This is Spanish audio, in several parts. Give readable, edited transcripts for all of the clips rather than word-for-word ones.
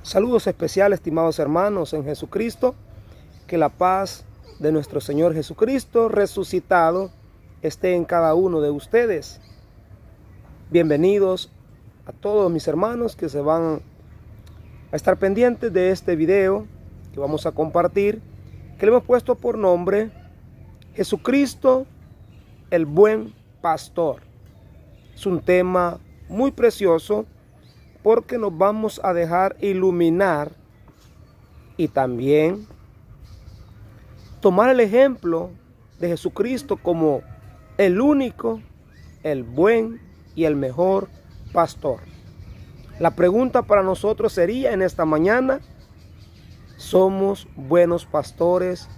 Saludos especiales, estimados hermanos en Jesucristo. Que la paz de nuestro Señor Jesucristo resucitado esté en cada uno de ustedes. Bienvenidos a todos mis hermanos que se van a estar pendientes de este video que vamos a compartir, que le hemos puesto por nombre Jesucristo, el buen pastor. Es un tema muy precioso porque nos vamos a dejar iluminar y también tomar el ejemplo de Jesucristo como el único, el buen y el mejor pastor. La pregunta para nosotros sería en esta mañana: ¿somos buenos pastores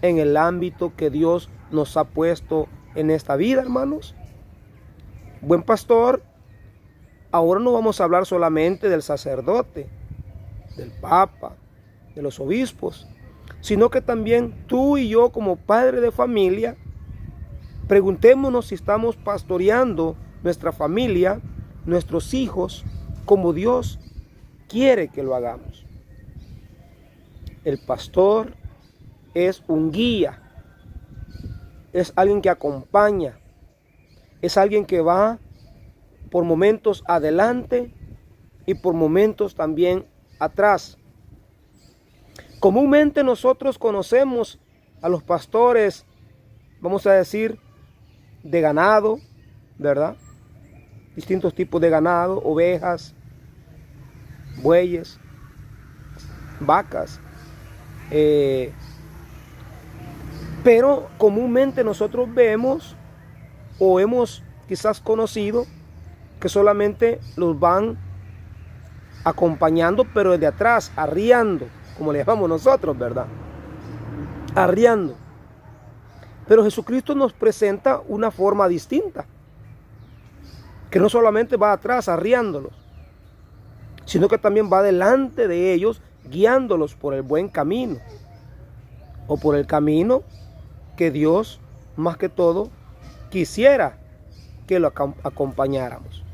en el ámbito que Dios nos ha puesto en esta vida, hermanos? Buen pastor, ahora no vamos a hablar solamente del sacerdote, del papa, de los obispos, sino que también tú y yo como padre de familia, preguntémonos si estamos pastoreando nuestra familia, nuestros hijos, como Dios quiere que lo hagamos. El pastor es un guía, es alguien que acompaña, es alguien que va por momentos adelante y por momentos también atrás. Comúnmente nosotros conocemos a los pastores, vamos a decir, de ganado, ¿verdad? Distintos tipos de ganado, ovejas, bueyes, vacas. Pero comúnmente nosotros vemos o hemos quizás conocido que solamente los van acompañando, pero desde atrás, arriando, como le llamamos nosotros, ¿verdad? Arriando. Pero Jesucristo nos presenta una forma distinta, que no solamente va atrás arriándolos, sino que también va delante de ellos, guiándolos por el buen camino, o por el camino que Dios, más que todo, quisiera que lo acompañáramos.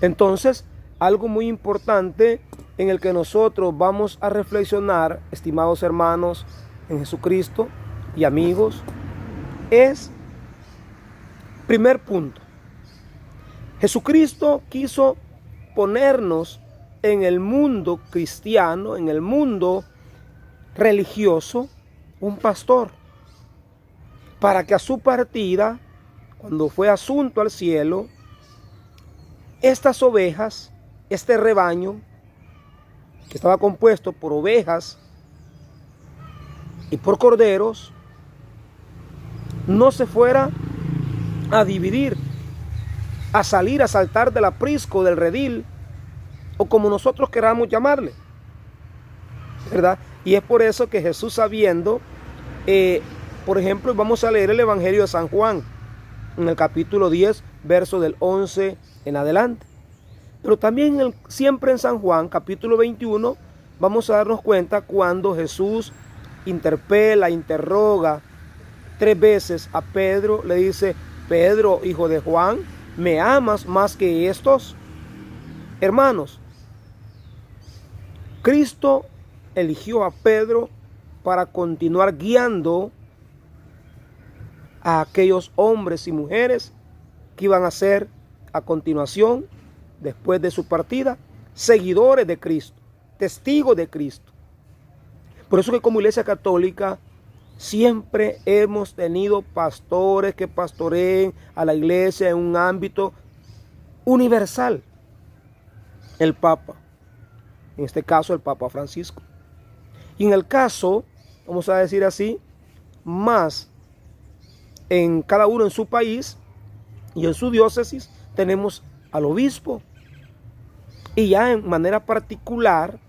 Entonces, algo muy importante en el que nosotros vamos a reflexionar, estimados hermanos en Jesucristo y amigos, es, primer punto, Jesucristo quiso ponernos en el mundo cristiano, en el mundo religioso, un pastor, para que a su partida, cuando fue asunto al cielo, estas ovejas, este rebaño, que estaba compuesto por ovejas y por corderos, no se fuera a dividir, a salir, a saltar del aprisco, del redil, o como nosotros queramos llamarle, ¿verdad? Y es por eso que Jesús, sabiendo, por ejemplo, vamos a leer el Evangelio de San Juan, en el capítulo 10, verso del 11 en adelante. Pero también siempre en San Juan, capítulo 21, vamos a darnos cuenta cuando Jesús interpela, interroga 3 veces a Pedro, le dice: Pedro, hijo de Juan, ¿me amas más que estos? Hermanos, Cristo eligió a Pedro para continuar guiando a aquellos hombres y mujeres que iban a ser a continuación, después de su partida, seguidores de Cristo, testigos de Cristo. Por eso que como Iglesia Católica siempre hemos tenido pastores que pastoreen a la iglesia en un ámbito universal. El Papa, en este caso el Papa Francisco. Y en el caso, vamos a decir así, más en cada uno en su país y en su diócesis, tenemos al obispo. Y ya en manera particular,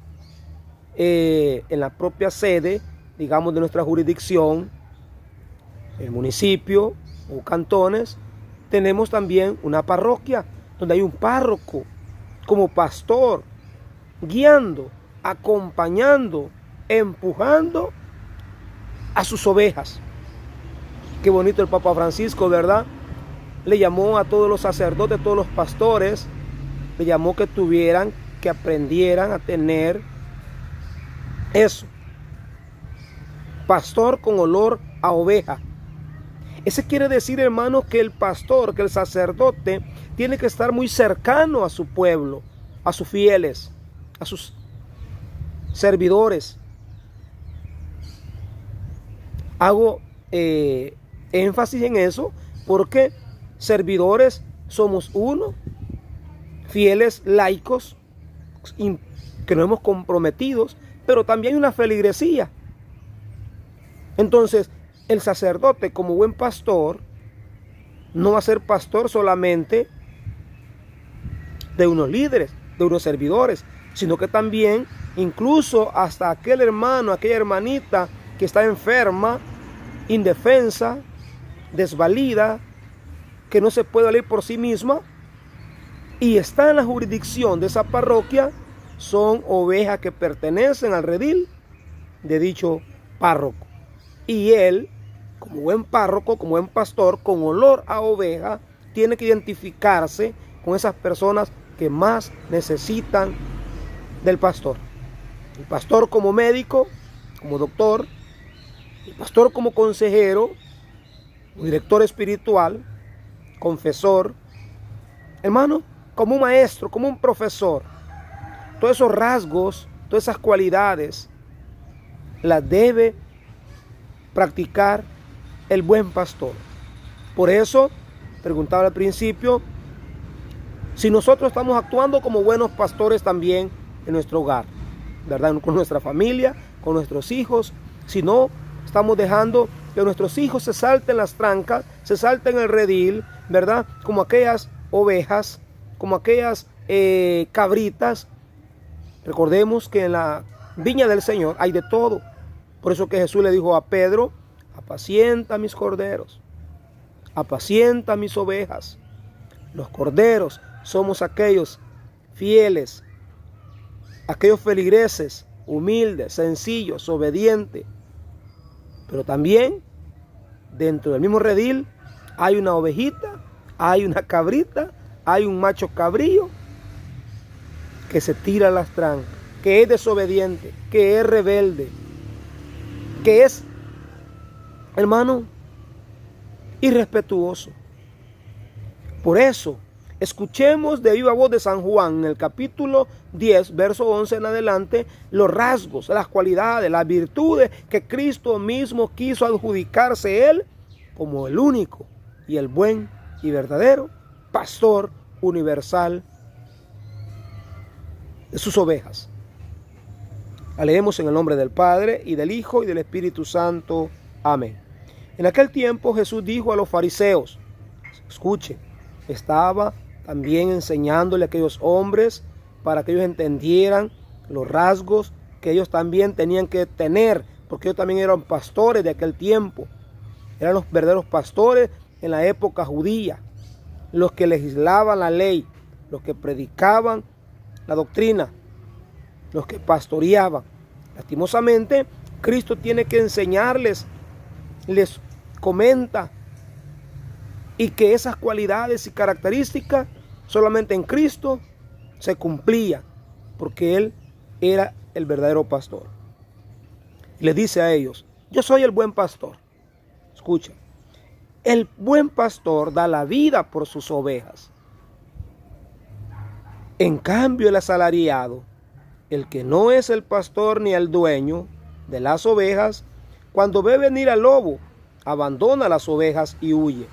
en la propia sede, digamos, de nuestra jurisdicción, el municipio o cantones, tenemos también una parroquia donde hay un párroco como pastor, guiando, acompañando, empujando a sus ovejas. Qué bonito el Papa Francisco, ¿verdad? Le llamó a todos los sacerdotes, todos los pastores, le llamó que tuvieran que aprendieran a tener eso. Pastor con olor a oveja. Ese quiere decir, hermanos, que el pastor, que el sacerdote, tiene que estar muy cercano a su pueblo, a sus fieles, a sus servidores. Hago énfasis en eso porque servidores somos uno, fieles laicos que nos hemos comprometido, pero también hay una feligresía. Entonces, el sacerdote, como buen pastor, no va a ser pastor solamente de unos líderes, de unos servidores, sino que también, incluso hasta aquel hermano, aquella hermanita que está enferma, indefensa, desvalida, que no se puede valer por sí misma y está en la jurisdicción de esa parroquia, son ovejas que pertenecen al redil de dicho párroco. Y él, como buen párroco, como buen pastor, con olor a oveja, tiene que identificarse con esas personas que más necesitan del pastor. El pastor como médico, como doctor, el pastor como consejero, director espiritual, confesor, hermano, como un maestro, como un profesor. Todos esos rasgos, todas esas cualidades, las debe practicar el buen pastor. Por eso, preguntaba al principio, si nosotros estamos actuando como buenos pastores también en nuestro hogar, ¿verdad? Con nuestra familia, con nuestros hijos, si no, estamos dejando que nuestros hijos se salten las trancas, se salten el redil, ¿verdad? Como aquellas ovejas, como aquellas cabritas. Recordemos que en la viña del Señor hay de todo. Por eso que Jesús le dijo a Pedro, apacienta mis corderos, apacienta mis ovejas. Los corderos somos aquellos fieles, aquellos feligreses, humildes, sencillos, obedientes. Pero también dentro del mismo redil hay una ovejita, hay una cabrita, hay un macho cabrío que se tira a las trancas, que es desobediente, que es rebelde, que es, hermano, irrespetuoso. Por eso, escuchemos de viva voz de San Juan en el capítulo 10, verso 11 en adelante, los rasgos, las cualidades, las virtudes que Cristo mismo quiso adjudicarse él como el único y el buen y verdadero pastor universal de sus ovejas. La leemos en el nombre del Padre, y del Hijo, y del Espíritu Santo. Amén. En aquel tiempo Jesús dijo a los fariseos, escuchen, estaba también enseñándole a aquellos hombres para que ellos entendieran los rasgos que ellos también tenían que tener, porque ellos también eran pastores de aquel tiempo. Eran los verdaderos pastores en la época judía, los que legislaban la ley, los que predicaban la doctrina, los que pastoreaban. Lastimosamente, Cristo tiene que enseñarles, les comenta, y que esas cualidades y características solamente en Cristo se cumplían, porque Él era el verdadero pastor. Le dice a ellos, yo soy el buen pastor. Escucha, el buen pastor da la vida por sus ovejas. En cambio, el asalariado, el que no es el pastor ni el dueño de las ovejas, cuando ve venir al lobo, abandona las ovejas y huye.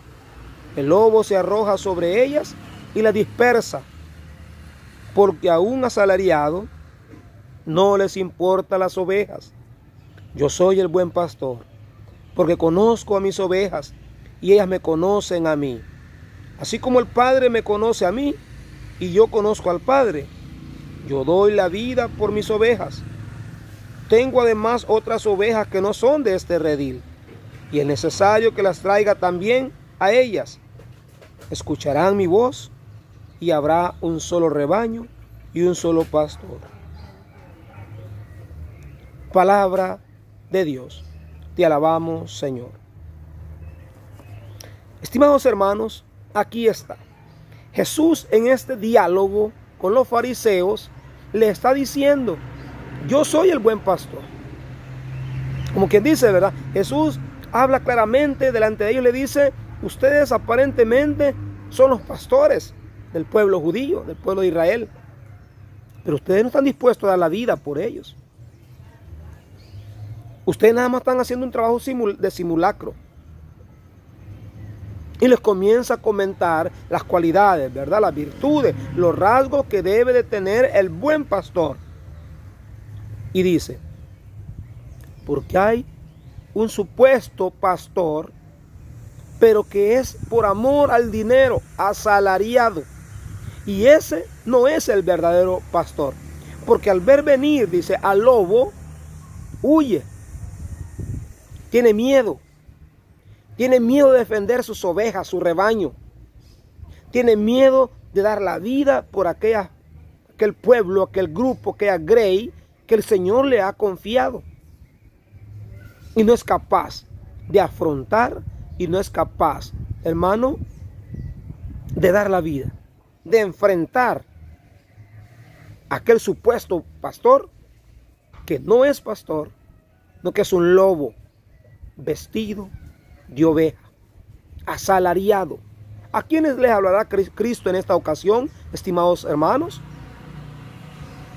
El lobo se arroja sobre ellas y las dispersa, porque a un asalariado no les importa las ovejas. Yo soy el buen pastor, porque conozco a mis ovejas y ellas me conocen a mí. Así como el Padre me conoce a mí y yo conozco al Padre, yo doy la vida por mis ovejas. Tengo además otras ovejas que no son de este redil, y es necesario que las traiga también a ellas. Escucharán mi voz, y habrá un solo rebaño y un solo pastor. Palabra de Dios. Te alabamos, Señor. Estimados hermanos, aquí está. Jesús en este diálogo con los fariseos le está diciendo: yo soy el buen pastor. Como quien dice, ¿verdad? Jesús habla claramente delante de ellos, le dice: ustedes aparentemente son los pastores del pueblo judío, del pueblo de Israel, pero ustedes no están dispuestos a dar la vida por ellos. Ustedes nada más están haciendo un trabajo de simulacro. Y les comienza a comentar las cualidades, ¿verdad? Las virtudes, los rasgos que debe de tener el buen pastor. Y dice: porque hay un supuesto pastor, pero que es por amor al dinero, asalariado. Y ese no es el verdadero pastor. Porque al ver venir, dice, al lobo, huye. Tiene miedo. Tiene miedo de defender sus ovejas, su rebaño. Tiene miedo de dar la vida por aquel pueblo, aquel grupo, aquella grey que el Señor le ha confiado. Y no es capaz de afrontar y no es capaz, hermano, de dar la vida, de enfrentar a aquel supuesto pastor que no es pastor, no, que es un lobo vestido de oveja, asalariado. ¿A quiénes les hablará Cristo en esta ocasión, estimados hermanos?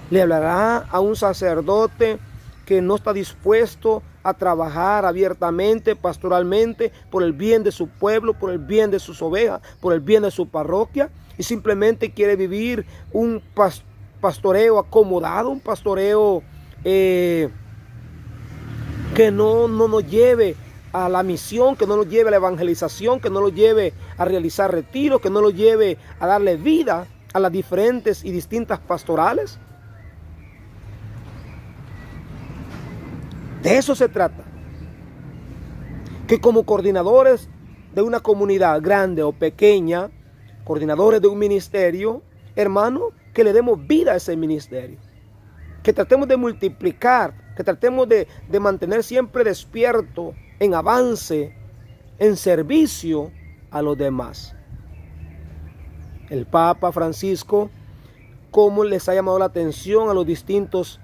Le hablará a un sacerdote que no está dispuesto a trabajar abiertamente, pastoralmente, por el bien de su pueblo, por el bien de sus ovejas, por el bien de su parroquia, y simplemente quiere vivir un pastoreo acomodado, un pastoreo que no nos lleve a la misión, que no nos lleve a la evangelización, que no nos lleve a realizar retiros, que no nos lleve a darle vida a las diferentes y distintas pastorales. De eso se trata. Que como coordinadores de una comunidad grande o pequeña, coordinadores de un ministerio, hermano, que le demos vida a ese ministerio. Que tratemos de multiplicar, que tratemos de mantener siempre despierto, en avance, en servicio a los demás. El Papa Francisco, cómo les ha llamado la atención a los distintos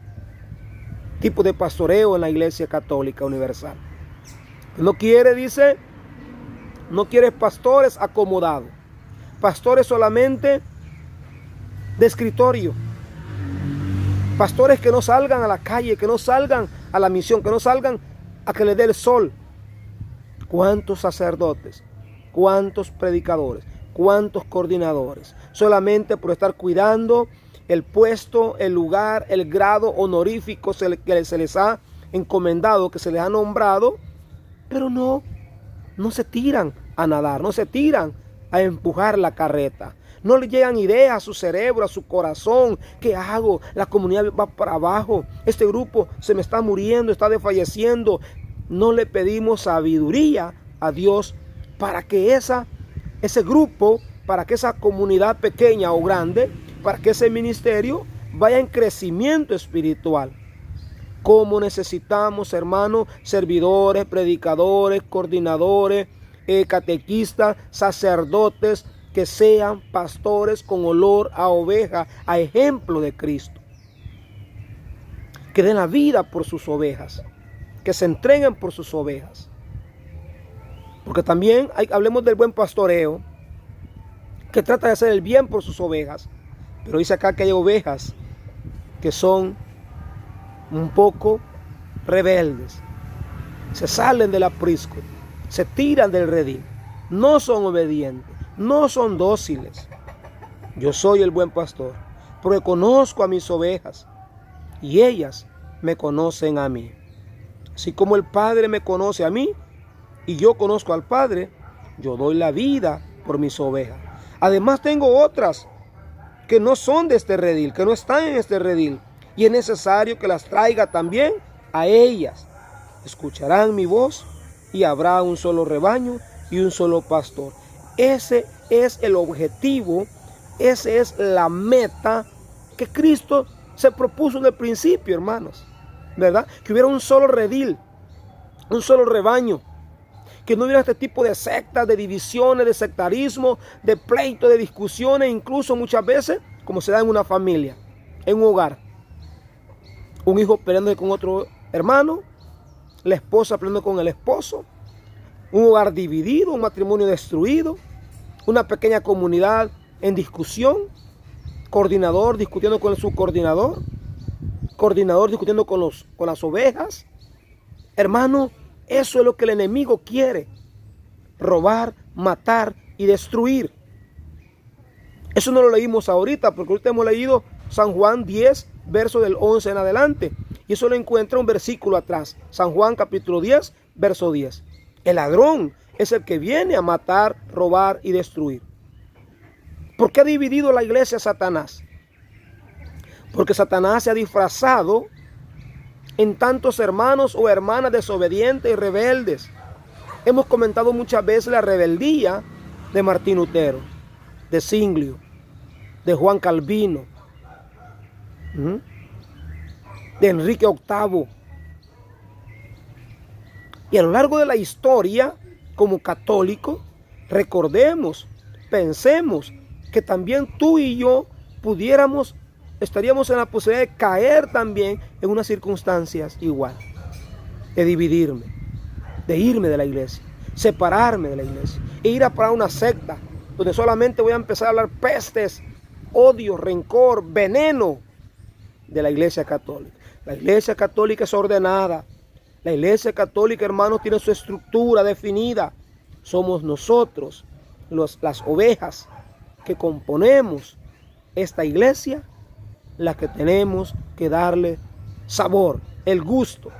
tipos de pastoreo en la Iglesia Católica Universal. No quiere, dice, no quiere pastores acomodados, pastores solamente de escritorio, pastores que no salgan a la calle, que no salgan a la misión, que no salgan a que les dé el sol. ¿Cuántos sacerdotes, cuántos predicadores, cuántos coordinadores, solamente por estar cuidando el puesto, el lugar, el grado honorífico que se les ha encomendado, que se les ha nombrado, pero no se tiran a nadar, no se tiran a empujar la carreta, no le llegan ideas a su cerebro, a su corazón? ¿Qué hago? La comunidad va para abajo, este grupo se me está muriendo, está desfalleciendo. No le pedimos sabiduría a Dios para que ese grupo, para que esa comunidad pequeña o grande, para que ese ministerio vaya en crecimiento espiritual. Como necesitamos, hermanos, servidores, predicadores, coordinadores, catequistas, sacerdotes, que sean pastores con olor a oveja, a ejemplo de Cristo. Que den la vida por sus ovejas, que se entreguen por sus ovejas. Porque también hablemos del buen pastoreo, que trata de hacer el bien por sus ovejas. Pero dice acá que hay ovejas que son un poco rebeldes, se salen del aprisco, se tiran del redil, no son obedientes, no son dóciles. Yo soy el buen pastor, porque conozco a mis ovejas y ellas me conocen a mí. Así como el Padre me conoce a mí y yo conozco al Padre, yo doy la vida por mis ovejas. Además tengo otras que no son de este redil, que no están en este redil, y es necesario que las traiga también a ellas. Escucharán mi voz y habrá un solo rebaño y un solo pastor. Ese es el objetivo, esa es la meta que Cristo se propuso en el principio, hermanos, ¿verdad? Que hubiera un solo redil, un solo rebaño, que no hubiera este tipo de sectas, de divisiones, de sectarismo, de pleitos, de discusiones, incluso muchas veces, como se da en una familia, en un hogar. un hijo peleando con otro hermano, la esposa peleando con el esposo, un hogar dividido, un matrimonio destruido, una pequeña comunidad en discusión, coordinador discutiendo con el subcoordinador, coordinador discutiendo con las ovejas. Hermano, eso es lo que el enemigo quiere: robar, matar y destruir. Eso no lo leímos ahorita, porque ahorita hemos leído San Juan 10, verso del 11 en adelante. Y eso lo encuentra un versículo atrás. San Juan capítulo 10, verso 10. El ladrón es el que viene a matar, robar y destruir. ¿Por qué ha dividido la iglesia Satanás? Porque Satanás se ha disfrazado en tantos hermanos o hermanas desobedientes y rebeldes. Hemos comentado muchas veces la rebeldía de Martín Lutero, de Zwinglio, de Juan Calvino, de Enrique VIII. Y a lo largo de la historia, como católicos, recordemos, pensemos que también tú y yo estaríamos en la posibilidad de caer también en unas circunstancias igual, de dividirme, de irme de la iglesia, separarme de la iglesia, e ir a parar una secta, donde solamente voy a empezar a hablar pestes, odio, rencor, veneno de la iglesia católica. La iglesia católica es ordenada. La iglesia católica, hermanos, tiene su estructura definida. Somos nosotros, las ovejas que componemos esta iglesia, las que tenemos que darle sabor, el gusto,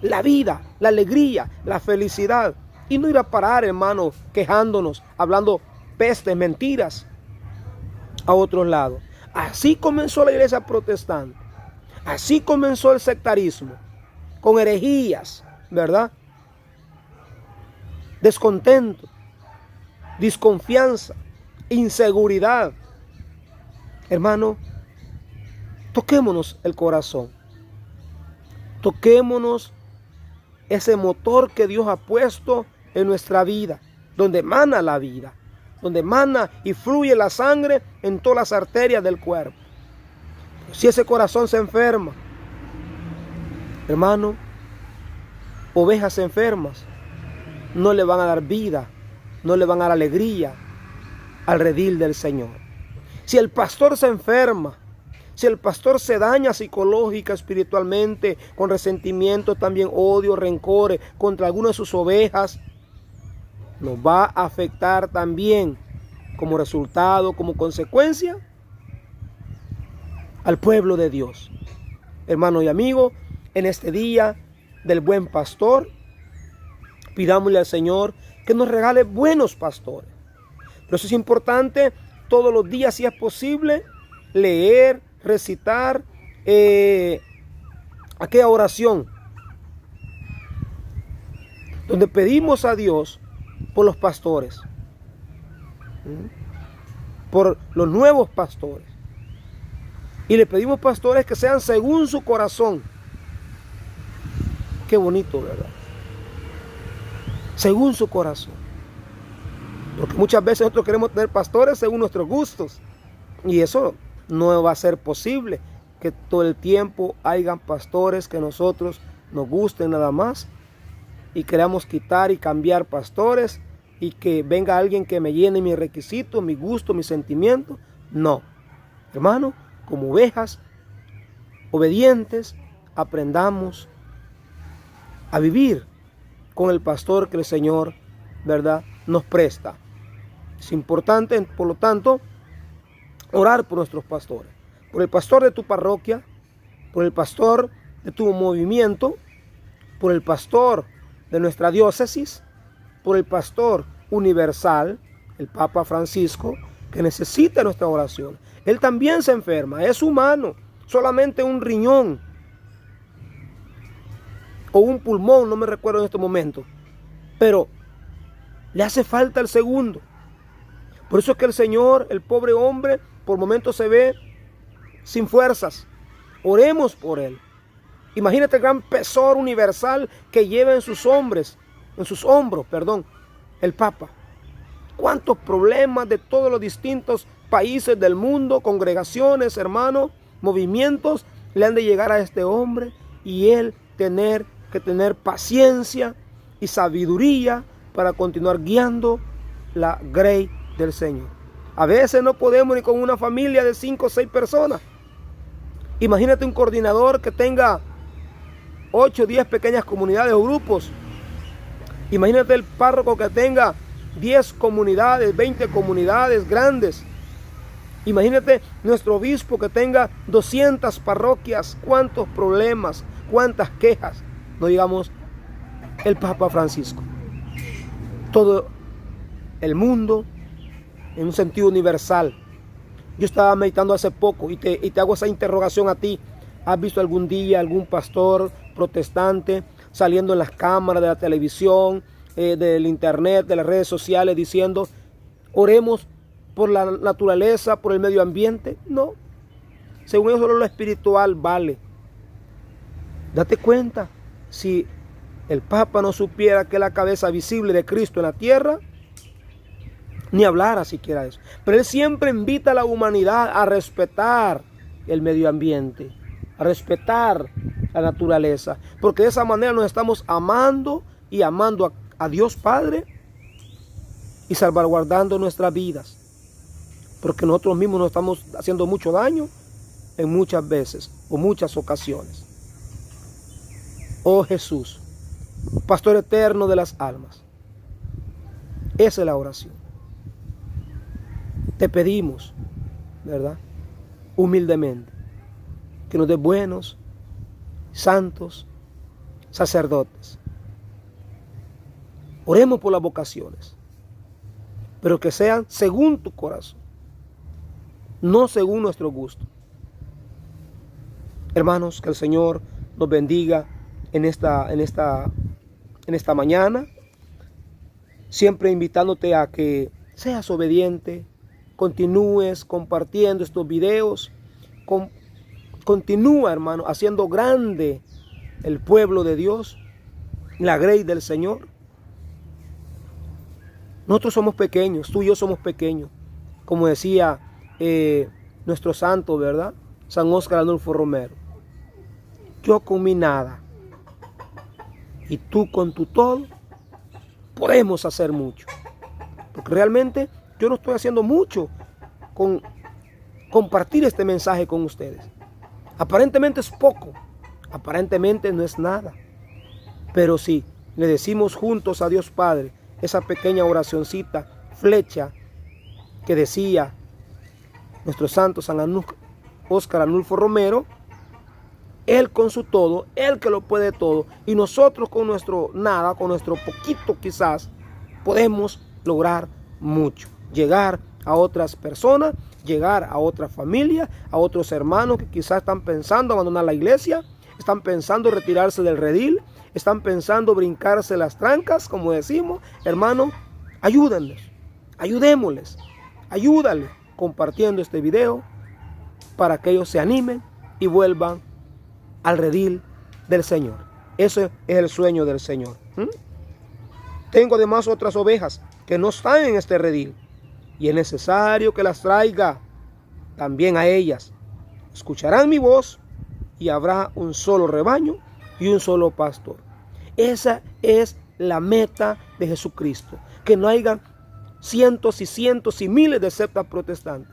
la vida, la alegría, la felicidad. Y no ir a parar, hermanos, quejándonos, hablando pestes, mentiras a otros lados. Así comenzó la iglesia protestante. Así comenzó el sectarismo, con herejías, ¿verdad? Descontento, desconfianza, inseguridad. Hermano, toquémonos el corazón. Toquémonos ese motor que Dios ha puesto en nuestra vida, donde emana la vida, donde emana y fluye la sangre en todas las arterias del cuerpo. Si ese corazón se enferma, hermano, ovejas enfermas no le van a dar vida, no le van a dar alegría al redil del Señor. Si el pastor se enferma, si el pastor se daña psicológica, espiritualmente, con resentimiento, también odio, rencores contra alguna de sus ovejas, nos va a afectar también como resultado, como consecuencia, al pueblo de Dios. Hermano y amigo, en este día del buen pastor, pidámosle al Señor que nos regale buenos pastores. Pero eso es importante, todos los días, si es posible, leer, recitar aquella oración donde pedimos a Dios por los pastores, por los nuevos pastores. Y le pedimos pastores que sean según su corazón. Qué bonito, ¿verdad? Según su corazón. Porque muchas veces nosotros queremos tener pastores según nuestros gustos. Y eso no va a ser posible, que todo el tiempo hayan pastores que a nosotros nos gusten nada más. Y queramos quitar y cambiar pastores. Y que venga alguien que me llene mis requisitos, mi gusto, mis sentimientos. No. Hermano, como ovejas obedientes, aprendamos a vivir con el pastor que el Señor, ¿verdad?, nos presta. Es importante, por lo tanto, orar por nuestros pastores. Por el pastor de tu parroquia, por el pastor de tu movimiento, por el pastor de nuestra diócesis, por el pastor universal, el Papa Francisco, que necesita nuestra oración. Él también se enferma, es humano, solamente un riñón o un pulmón, no me recuerdo en este momento, pero le hace falta el segundo. Por eso es que el Señor, el pobre hombre, por momentos se ve sin fuerzas. Oremos por él. Imagínate el gran pesor universal que lleva en sus hombros, el Papa. Cuántos problemas de todos los distintos países del mundo, congregaciones, hermanos, movimientos, le han de llegar a este hombre y él tener que tener paciencia y sabiduría para continuar guiando la grey del Señor. A veces no podemos ni con una familia de 5 o 6 personas. Imagínate un coordinador que tenga 8 o 10 pequeñas comunidades o grupos. Imagínate el párroco que tenga 10 comunidades, 20 comunidades grandes. Imagínate nuestro obispo que tenga 200 parroquias. Cuántos problemas, cuántas quejas. No digamos el Papa Francisco. Todo el mundo en un sentido universal. Yo estaba meditando hace poco y te hago esa interrogación a ti. ¿Has visto algún día algún pastor protestante saliendo en las cámaras de la televisión, del internet, de las redes sociales diciendo oremos por la naturaleza, por el medio ambiente? No. Según ellos solo lo espiritual vale. Date cuenta, si el Papa no supiera que es la cabeza visible de Cristo en la tierra, ni hablara siquiera de eso. Pero él siempre invita a la humanidad a respetar el medio ambiente, a respetar la naturaleza, porque de esa manera nos estamos amando y amando a Dios Padre y salvaguardando nuestras vidas, porque nosotros mismos nos estamos haciendo mucho daño en muchas veces o muchas ocasiones. Oh Jesús, Pastor eterno de las almas, esa es la oración. Te pedimos, ¿verdad?, humildemente, que nos des buenos, santos sacerdotes. Oremos por las vocaciones, pero que sean según tu corazón, no según nuestro gusto. Hermanos, que el Señor nos bendiga en esta mañana, siempre invitándote a que seas obediente, continúes compartiendo estos videos, continúa, hermano, haciendo grande el pueblo de Dios, la grey del Señor. Nosotros somos pequeños, tú y yo somos pequeños, como decía nuestro santo, ¿verdad?, San Óscar Arnulfo Romero. Yo con mi nada y tú con tu todo podemos hacer mucho, porque realmente yo no estoy haciendo mucho con compartir este mensaje con ustedes. Aparentemente es poco, aparentemente no es nada, pero si le decimos juntos a Dios Padre esa pequeña oracioncita, flecha, que decía nuestro santo San Óscar Arnulfo Romero, Él con su todo, Él que lo puede todo, y nosotros con nuestro nada, con nuestro poquito quizás, podemos lograr mucho. Llegar a otras personas, llegar a otra familia, a otros hermanos que quizás están pensando abandonar la iglesia, están pensando retirarse del redil, están pensando brincarse las trancas, como decimos. Hermano, ayúdenles, ayudémosles, ayúdale compartiendo este video para que ellos se animen y vuelvan al redil del Señor. Ese es el sueño del Señor. Tengo además otras ovejas que no están en este redil y es necesario que las traiga también a ellas. Escucharán mi voz y habrá un solo rebaño y un solo pastor. Esa es la meta de Jesucristo, que no haya cientos y cientos y miles de sectas protestantes,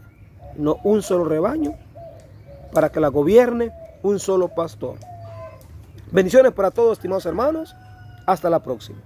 no, un solo rebaño para que la gobierne un solo pastor. Bendiciones para todos, estimados hermanos. Hasta la próxima.